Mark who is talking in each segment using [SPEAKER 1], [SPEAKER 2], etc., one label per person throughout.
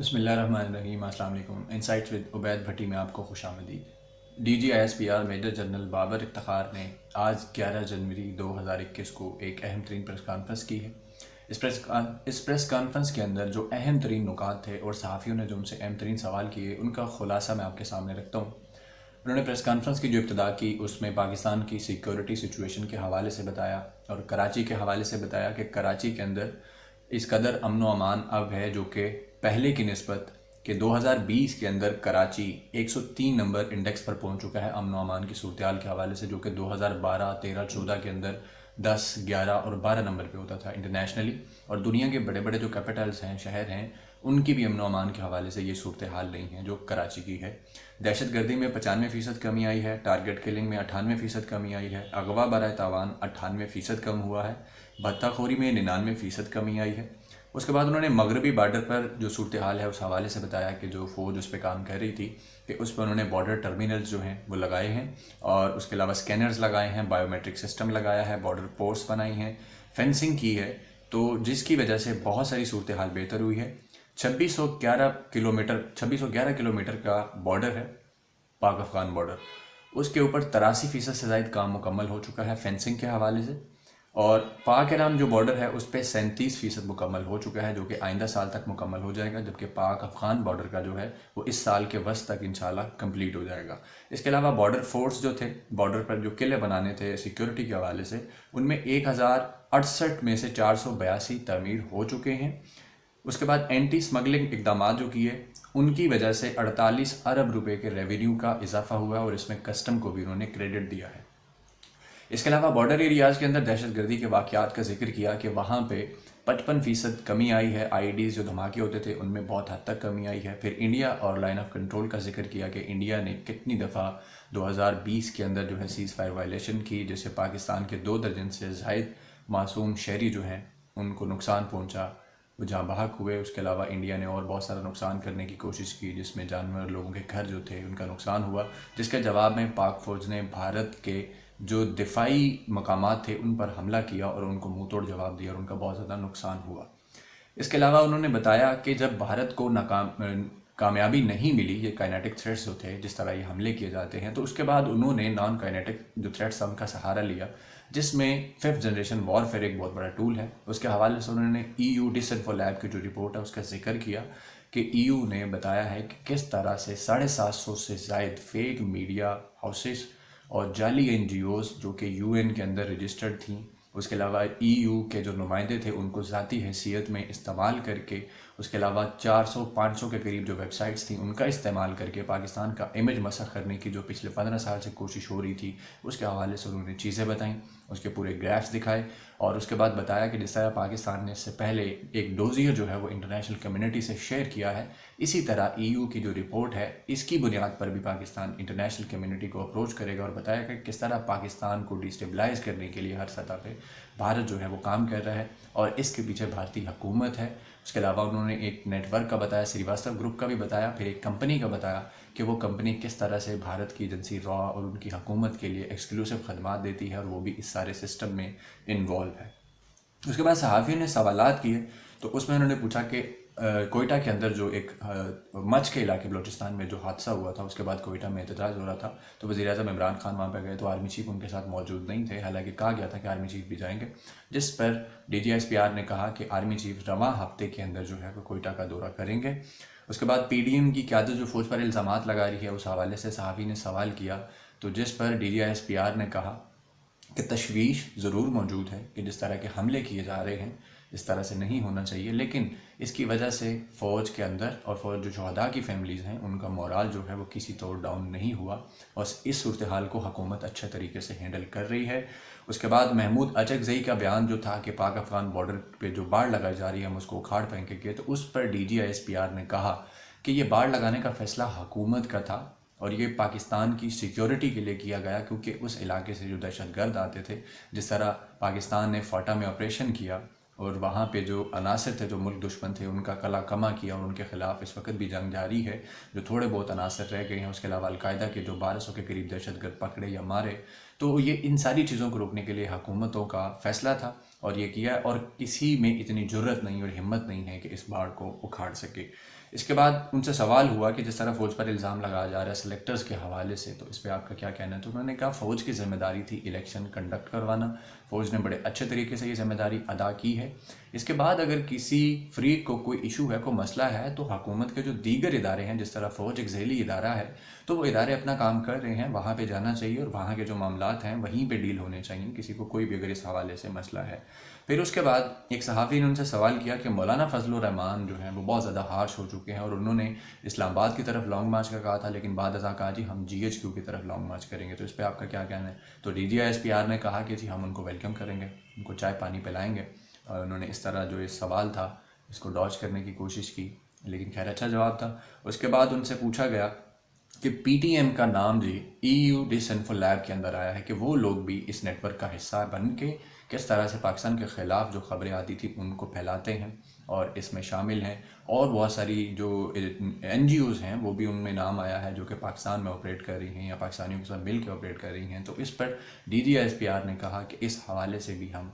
[SPEAKER 1] بسم اللہ الرحمن الرحیم۔ السلام علیکم۔ انسائٹس ود عبید بھٹی میں آپ کو خوش آمدید۔ D G I S P R major general Babar Iftikhar نے آج 11 جنوری 2021 کو ایک اہم ترین پریس کانفرنس کی ہے۔ اس پریس کانفرنس کے اندر جو اہم ترین نکات تھے اور صحافیوں نے جو ان سے اہم ترین سوال کیے، ان کا خلاصہ میں آپ کے سامنے رکھتا ہوں۔ انہوں نے پریس کانفرنس کی جو ابتدا کی اس میں پاکستان کی سیکیورٹی سچویشن کے حوالے سے بتایا اور کراچی کے حوالے سے بتایا کہ کراچی کے اندر اس قدر امن و امان اب ہے جو کہ پہلے کی نسبت کہ 2020 کے اندر کراچی 103 نمبر انڈیکس پر پہنچ چکا ہے امن و امان کی صورتحال کے حوالے سے، جو کہ 2012، 13، 14 کے اندر 10، 11 اور 12 نمبر پہ ہوتا تھا انٹرنیشنلی، اور دنیا کے بڑے بڑے جو کیپٹلز ہیں، شہر ہیں، ان کی بھی امن و امان کے حوالے سے یہ صورتحال نہیں ہے جو کراچی کی ہے۔ دہشت گردی میں 95% کمی آئی ہے، ٹارگٹ کلنگ میں 98% کمی آئی ہے، اغوا برائے تاوان 98% کم ہوا ہے، بھتہ خوری میں 99% کمی آئی ہے۔ اس کے بعد انہوں نے مغربی بارڈر پر جو صورتحال ہے اس حوالے سے بتایا کہ جو فوج اس پہ کام کر رہی تھی کہ اس پہ انہوں نے بارڈر ٹرمینلز جو ہیں وہ لگائے ہیں، اور اس کے علاوہ سکینرز لگائے ہیں، بائیو میٹرک سسٹم لگایا ہے، بارڈر پوسٹ بنائی ہیں، فینسنگ کی ہے، تو جس کی وجہ سے بہت ساری صورتحال بہتر ہوئی ہے۔ 2611 کلومیٹر کا بارڈر ہے، پاک افغان بارڈر، اس کے اوپر 83% سے زائد کام مکمل ہو چکا ہے فینسنگ کے حوالے سے، اور پاک ایران جو بارڈر ہے اس پہ 37% مکمل ہو چکا ہے جو کہ آئندہ سال تک مکمل ہو جائے گا، جبکہ پاک افغان بارڈر کا جو ہے وہ اس سال کے وسط تک انشاءاللہ کمپلیٹ ہو جائے گا۔ اس کے علاوہ بارڈر فورٹس جو تھے، بارڈر پر جو قلعے بنانے تھے سیکیورٹی کے حوالے سے، ان میں 1068 میں سے 482 تعمیر ہو چکے ہیں۔ اس کے بعد اینٹی سمگلنگ اقدامات جو کیے ان کی وجہ سے 48 ارب روپے کے ریونیو کا اضافہ ہوا، اور اس میں کسٹم کو بھی انہوں نے کریڈٹ دیا ہے۔ اس کے علاوہ بارڈر ایریاز کے اندر دہشت گردی کے واقعات کا ذکر کیا کہ وہاں پہ 55% کمی آئی ہے، آئی ڈیز جو دھماکے ہوتے تھے ان میں بہت حد تک کمی آئی ہے۔ پھر انڈیا اور لائن آف کنٹرول کا ذکر کیا کہ انڈیا نے کتنی دفعہ 2020 کے اندر جو ہے سیز فائر وائلیشن کی، جس سے پاکستان کے 2 درجن سے زائد معصوم شہری جو ہیں ان کو نقصان پہنچا، وہ جہاں بحق ہوئے۔ اس کے علاوہ انڈیا نے اور بہت سارا نقصان کرنے کی کوشش کی، جس میں جانور، لوگوں کے گھر جو تھے ان کا نقصان ہوا، جس کے جواب میں پاک فوج نے بھارت کے جو دفاعی مقامات تھے ان پر حملہ کیا اور ان کو منہ توڑ جواب دیا، اور ان کا بہت زیادہ نقصان ہوا۔ اس کے علاوہ انہوں نے بتایا کہ جب بھارت کو کامیابی نہیں ملی، یہ کائنیٹک تھریٹس جو تھے جس طرح یہ حملے کیے جاتے ہیں، تو اس کے بعد انہوں نے نان کائنیٹک جو تھریٹس ان کا سہارا لیا، جس میں 5th جنریشن وارفیئر ایک بہت بڑا ٹول ہے۔ اس کے حوالے سے انہوں نے ای یو ڈس انفو لیب کی جو رپورٹ ہے اس کا ذکر کیا کہ ای یو نے بتایا ہے کہ کس طرح سے 750 سے زائد فیک میڈیا ہاؤسز اور جعلی این جی اوز جو کہ یو این کے اندر رجسٹرڈ تھیں، اس کے علاوہ ای یو کے جو نمائندے تھے ان کو ذاتی حیثیت میں استعمال کر کے، اس کے علاوہ 400-500 کے قریب جو ویب سائٹس تھیں ان کا استعمال کر کے پاکستان کا امیج مسخ کرنے کی جو پچھلے 15 سال سے کوشش ہو رہی تھی، اس کے حوالے سے انہوں نے چیزیں بتائیں، اس کے پورے گرافس دکھائے، اور اس کے بعد بتایا کہ جس طرح پاکستان نے اس سے پہلے ایک ڈوزیئر جو ہے وہ انٹرنیشنل کمیونٹی سے شیئر کیا ہے، اسی طرح ای یو کی جو رپورٹ ہے اس کی بنیاد پر بھی پاکستان انٹرنیشنل کمیونٹی کو اپروچ کرے گا، اور بتایا کہ کس طرح پاکستان کو ڈیسٹیبلائز کرنے کے لیے ہر سطح پہ بھارت جو ہے وہ کام کر رہا ہے، اور اس کے پیچھے بھارتی حکومت ہے۔ اس کے علاوہ انہوں نے ایک نیٹ ورک کا بتایا، سریواستو گروپ کا بھی بتایا، پھر ایک کمپنی کا بتایا کہ وہ کمپنی کس طرح سے بھارت کی ایجنسی را اور ان کی حکومت کے لیے ایکسکلوسیو خدمات دیتی ہے، اور وہ بھی اس سارے سسٹم میں انوالو ہے۔ اس کے بعد صحافیوں نے سوالات کیے، تو اس میں انہوں نے پوچھا کہ کوئٹہ کے اندر جو ایک مچھ کے علاقے بلوچستان میں جو حادثہ ہوا تھا، اس کے بعد کوئٹہ میں احتجاج ہو رہا تھا، تو وزیر اعظم عمران خان وہاں پہ گئے تو آرمی چیف ان کے ساتھ موجود نہیں تھے، حالانکہ کہا گیا تھا کہ آرمی چیف بھی جائیں گے، جس پر D G S P R نے کہا کہ آرمی چیف رواں ہفتے کے اندر جو ہے وہ کوئٹہ کا دورہ کریں گے۔ اس کے بعد پی ڈی ایم کی قیادت جو فوج پر الزامات لگا رہی ہے، اس حوالے سے صحافی نے سوال کیا، تو جس پر D G S P R نے کہا کہ تشویش ضرور موجود ہے کہ جس طرح کے حملے کیے جا رہے ہیں اس طرح سے نہیں ہونا چاہیے، لیکن اس کی وجہ سے فوج کے اندر اور فوج جو شہداء کی فیملیز ہیں ان کا مورال جو ہے وہ کسی طور ڈاؤن نہیں ہوا، اور اس صورتحال کو حکومت اچھے طریقے سے ہینڈل کر رہی ہے۔ اس کے بعد محمود اچکزئی کا بیان جو تھا کہ پاک افغان بارڈر پہ جو باڑ لگائی جا رہی ہے ہم اس کو اکھاڑ پھینکیں گے، تو اس پر D G I S P R نے کہا کہ یہ باڑ لگانے کا فیصلہ حکومت کا تھا، اور یہ پاکستان کی سیکیورٹی کے لیے کیا گیا، کیونکہ اس علاقے سے جو دہشت گرد آتے تھے، جس طرح پاکستان نے فاٹا میں آپریشن کیا اور وہاں پہ جو عناصر تھے جو ملک دشمن تھے ان کا قلع کما کیا، اور ان کے خلاف اس وقت بھی جنگ جاری ہے، جو تھوڑے بہت عناصر رہ گئے ہیں، اس کے علاوہ القاعدہ کے جو 1200 کے قریب دہشت گرد پکڑے یا مارے، تو یہ ان ساری چیزوں کو روکنے کے لیے حکومتوں کا فیصلہ تھا، اور یہ کیا، اور کسی میں اتنی جرت نہیں اور ہمت نہیں ہے کہ اس باڑ کو اکھاڑ سکے۔ اس کے بعد ان سے سوال ہوا کہ جس طرح فوج پر الزام لگایا جا رہا ہے سلیکٹرز کے حوالے سے، تو اس پہ آپ کا کیا کہنا ہے؟ تو انہوں نے کہا فوج کی ذمہ داری تھی الیکشن کنڈکٹ کروانا، فوج نے بڑے اچھے طریقے سے یہ ذمہ داری ادا کی ہے۔ اس کے بعد اگر کسی فریق کو کوئی ایشو ہے، کوئی مسئلہ ہے، تو حکومت کے جو دیگر ادارے ہیں، جس طرح فوج ایک ذیلی ادارہ ہے، تو وہ ادارے اپنا کام کر رہے ہیں، وہاں پہ جانا چاہیے اور وہاں کے جو معاملات ہیں وہیں پہ ڈیل ہونے چاہیے، کسی کو کوئی بھی اگر اس حوالے سے مسئلہ ہے۔ پھر اس کے بعد ایک صحافی نے ان سے سوال کیا کہ مولانا فضل الرحمان جو ہیں وہ بہت زیادہ ہارش ہو چکے ہیں، اور انہوں نے اسلام آباد کی طرف لانگ مارچ کا کہا تھا، لیکن بعد ازاں کہا جی ہم GHQ کی طرف لانگ مارچ کریں گے، تو اس پہ آپ کا کیا کہنا ہے؟ تو DGI SPR نے کہا کہ جی ہم ان کو ویلکم کریں گے، ان کو چائے پانی پلائیں گے، اور انہوں نے اس طرح جو اس سوال تھا اس کو ڈاج کرنے کی کوشش کی، لیکن خیر اچھا جواب تھا۔ اس کے بعد ان سے پوچھا گیا کہ PTM کا نام جی EU ڈسانفولیب کے اندر آیا ہے کہ وہ لوگ بھی اس نیٹ ورک کا حصہ بن کے کس طرح سے پاکستان کے خلاف جو خبریں آتی تھیں ان کو پھیلاتے ہیں اور اس میں شامل ہیں، اور بہت ساری جو NGOs ہیں وہ بھی ان میں نام آیا ہے جو کہ پاکستان میں آپریٹ کر رہی ہیں یا پاکستانیوں کے ساتھ مل کے آپریٹ کر رہی ہیں۔ تو اس پر DGI SPR نے کہا کہ اس حوالے سے بھی ہم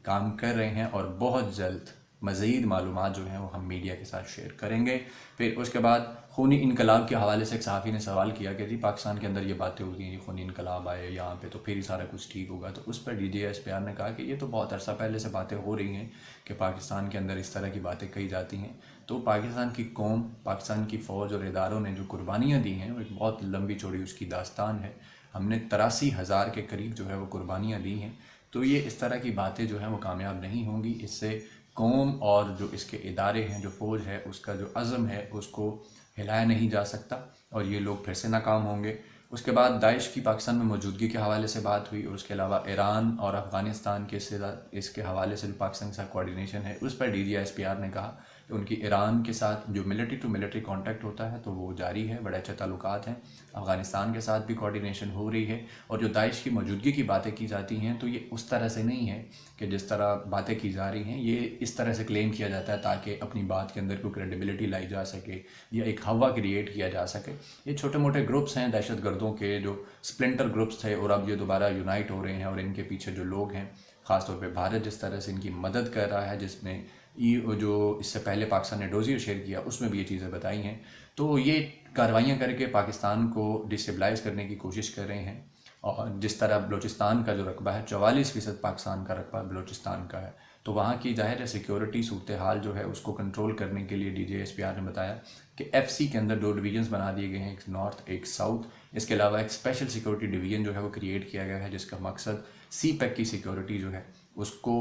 [SPEAKER 1] کام کر رہے ہیں اور بہت جلد مزید معلومات جو ہیں وہ ہم میڈیا کے ساتھ شیئر کریں گے۔ پھر اس کے بعد خونی انقلاب کے حوالے سے ایک صحافی نے سوال کیا کہ جی پاکستان کے اندر یہ باتیں ہوتی ہیں، یہ خونی انقلاب آئے یہاں پہ تو پھر ہی سارا کچھ ٹھیک ہوگا، تو اس پر DGI SPR نے کہا کہ یہ تو بہت عرصہ پہلے سے باتیں ہو رہی ہیں کہ پاکستان کے اندر اس طرح کی باتیں کہی جاتی ہیں، تو پاکستان کی قوم، پاکستان کی فوج اور اداروں نے جو قربانیاں دی ہیں وہ ایک بہت لمبی چوڑی اس کی داستان ہے، ہم نے 83,000 کے قریب جو ہے وہ قربانیاں دی ہیں، تو یہ اس طرح کی باتیں جو ہیں وہ کامیاب نہیں ہوں گی، اس سے قوم اور جو اس کے ادارے ہیں، جو فوج ہے، اس کا جو عزم ہے اس کو ہلایا نہیں جا سکتا اور یہ لوگ پھر سے ناکام ہوں گے۔ اس کے بعد داعش کی پاکستان میں موجودگی کے حوالے سے بات ہوئی، اور اس کے علاوہ ایران اور افغانستان کے اس کے حوالے سے جو پاکستان کے ساتھ کوارڈینیشن ہے اس پر DGI SPR نے کہا کہ ان کی ایران کے ساتھ جو ملٹری ٹو ملٹری کانٹیکٹ ہوتا ہے تو وہ جاری ہے، بڑے اچھے تعلقات ہیں، افغانستان کے ساتھ بھی کوارڈینیشن ہو رہی ہے، اور جو داعش کی موجودگی کی باتیں کی جاتی ہیں تو یہ اس طرح سے نہیں ہے کہ جس طرح باتیں کی جا رہی ہیں، یہ اس طرح سے کلیم کیا جاتا ہے تاکہ اپنی بات کے اندر کوئی کریڈیبلٹی لائی جا سکے یا ایک ہوا کریٹ کیا جا سکے۔ یہ چھوٹے موٹے گروپس ہیں دہشت گردوں کے جو سپلنٹر گروپس تھے، اور اب یہ دوبارہ یونائٹ ہو رہے ہیں، اور ان کے پیچھے جو لوگ ہیں، خاص طور پہ بھارت جس طرح سے ان کی مدد کر رہا ہے، جس میں جو اس سے پہلے پاکستان نے ڈوزیئر شیئر کیا اس میں بھی یہ چیزیں بتائی ہیں، تو یہ کارروائیاں کر کے پاکستان کو ڈسٹیبلائز کرنے کی کوشش کر رہے ہیں، اور جس طرح بلوچستان کا جو رقبہ ہے 44% پاکستان کا رقبہ بلوچستان کا ہے، تو وہاں کی ظاہر ہے سیکیورٹی صورتحال جو ہے اس کو کنٹرول کرنے کے لیے DGI SPR نے بتایا کہ FC کے اندر 2 ڈویژنز بنا دیے گئے ہیں، ایک نارتھ ایک ساؤتھ، اس کے علاوہ ایک اسپیشل سیکیورٹی ڈویژن جو ہے وہ کریٹ کیا گیا ہے جس کا مقصد CPEC کی سیکیورٹی جو ہے اس کو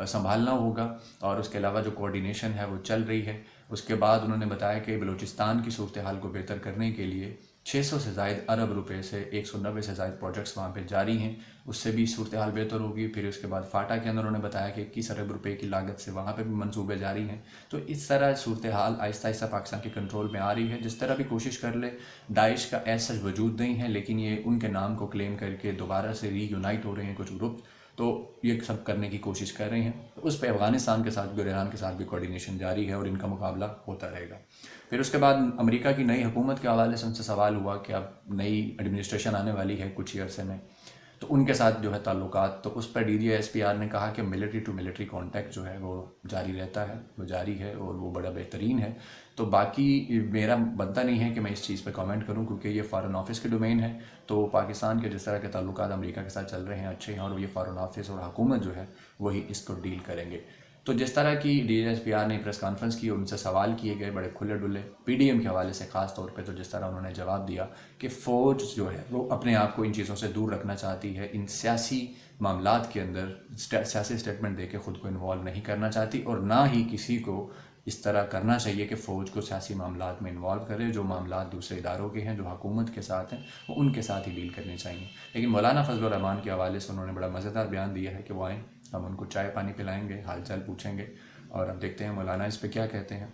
[SPEAKER 1] سنبھالنا ہوگا، اور اس کے علاوہ جو کوارڈینیشن ہے وہ چل رہی ہے۔ اس کے بعد انہوں نے بتایا کہ بلوچستان کی صورتحال کو بہتر کرنے کے لیے 600 سے زائد ارب روپے سے 190 سے زائد پروجیکٹس وہاں پہ جاری ہیں، اس سے بھی صورتحال بہتر ہوگی۔ پھر اس کے بعد فاٹا کے اندر انہوں نے بتایا کہ 21 ارب روپے کی لاگت سے وہاں پہ بھی منصوبے جاری ہیں، تو اس طرح صورتحال آہستہ آہستہ پاکستان کے کنٹرول میں آ رہی ہے۔ جس طرح بھی کوشش کر لے، داعش کا ایسا وجود نہیں ہے، لیکن یہ ان کے نام کو کلیم کر کے دوبارہ سے ری یونائٹ ہو رہے ہیں کچھ گروپ، تو یہ سب کرنے کی کوشش کر رہے ہیں، اس پہ افغانستان کے ساتھ بھی اور ایران کے ساتھ بھی کوارڈینیشن جاری ہے اور ان کا مقابلہ ہوتا رہے گا۔ پھر اس کے بعد امریکہ کی نئی حکومت کے حوالے سے ان سے سوال ہوا کہ اب نئی ایڈمنسٹریشن آنے والی ہے کچھ ہی عرصے میں، تو ان کے ساتھ جو ہے تعلقات، تو اس پر DGI SPR نے کہا کہ ملٹری ٹو ملٹری کانٹیکٹ جو ہے وہ جاری رہتا ہے، وہ جاری ہے اور وہ بڑا بہترین ہے۔ تو باقی میرا بنتا نہیں ہے کہ میں اس چیز پہ کامنٹ کروں کیونکہ یہ فارن آفس کے ڈومین ہے، تو پاکستان کے جس طرح کے تعلقات امریکہ کے ساتھ چل رہے ہیں اچھے ہیں، اور یہ فارن آفس اور حکومت جو ہے وہی اس کو ڈیل کریں گے۔ تو جس طرح کی DGI SPR نے پریس کانفرنس کی اور ان سے سوال کیے گئے بڑے کھلے ڈلے PDM کے حوالے سے خاص طور پہ، تو جس طرح انہوں نے جواب دیا کہ فوج جو ہے وہ اپنے آپ کو ان چیزوں سے دور رکھنا چاہتی ہے، ان سیاسی معاملات کے اندر سیاسی اسٹیٹمنٹ دے کے خود کو انوالو نہیں کرنا چاہتی، اور نہ ہی کسی کو اس طرح کرنا چاہیے کہ فوج کو سیاسی معاملات میں انوالو کرے، جو معاملات دوسرے اداروں کے ہیں جو حکومت کے ساتھ ہیں وہ ان کے ساتھ ہی ڈیل کرنے چاہیے۔ لیکن مولانا فضل الرحمان کے حوالے سے انہوں نے بڑا مزیدار بیان دیا ہے کہ وہ آئیں، ہم ان کو چائے پانی پلائیں گے، حال چال پوچھیں گے، اور اب دیکھتے ہیں مولانا اس پہ کیا کہتے ہیں۔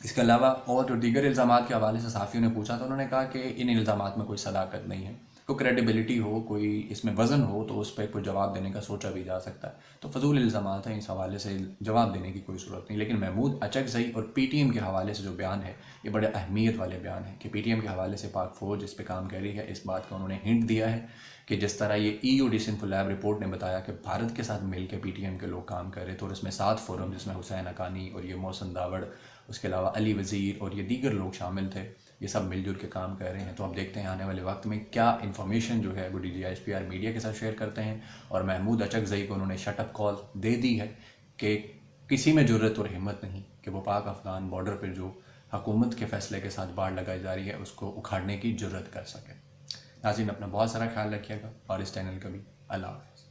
[SPEAKER 1] اس کے علاوہ اور جو دیگر الزامات کے حوالے سے صحافیوں نے پوچھا تو انہوں نے کہا کہ ان الزامات میں کوئی صداقت نہیں ہے، کوئی کریڈیبلٹی ہو، کوئی اس میں وزن ہو تو اس پہ کوئی جواب دینے کا سوچا بھی جا سکتا ہے، تو فضول الزامات ہیں، اس حوالے سے جواب دینے کی کوئی صورت نہیں۔ لیکن محمود اچکزئی اور PTM کے حوالے سے جو بیان ہے یہ بڑے اہمیت والے بیان ہیں کہ PTM کے حوالے سے پاک فوج اس پہ کام کر رہی ہے، اس بات کا انہوں نے ہنٹ دیا ہے کہ جس طرح یہ EU ڈسانفولیب رپورٹ نے بتایا کہ بھارت کے ساتھ مل کے PTM کے لوگ کام کر رہے تھے، اور اس میں 7 فورم جس میں حسین حقانی اور یہ محسن داوڑ اس کے علاوہ علی وزیر اور یہ دیگر لوگ شامل تھے، یہ سب مل جل کے کام کر رہے ہیں۔ تو اب دیکھتے ہیں آنے والے وقت میں کیا انفارمیشن جو ہے وہ DGISPR میڈیا کے ساتھ شیئر کرتے ہیں، اور محمود اچکزئی کو انہوں نے شٹ اپ کال دے دی ہے کہ کسی میں جرت اور ہمت نہیں کہ وہ پاک افغان بارڈر پر جو حکومت کے فیصلے کے ساتھ باڑ لگائی جا رہی ہے اس کو اکھاڑنے کی جرت کر سکے۔ ناظرین، اپنا بہت سارا خیال رکھیے گا اور اس چینل کا بھی۔ اللہ حافظ۔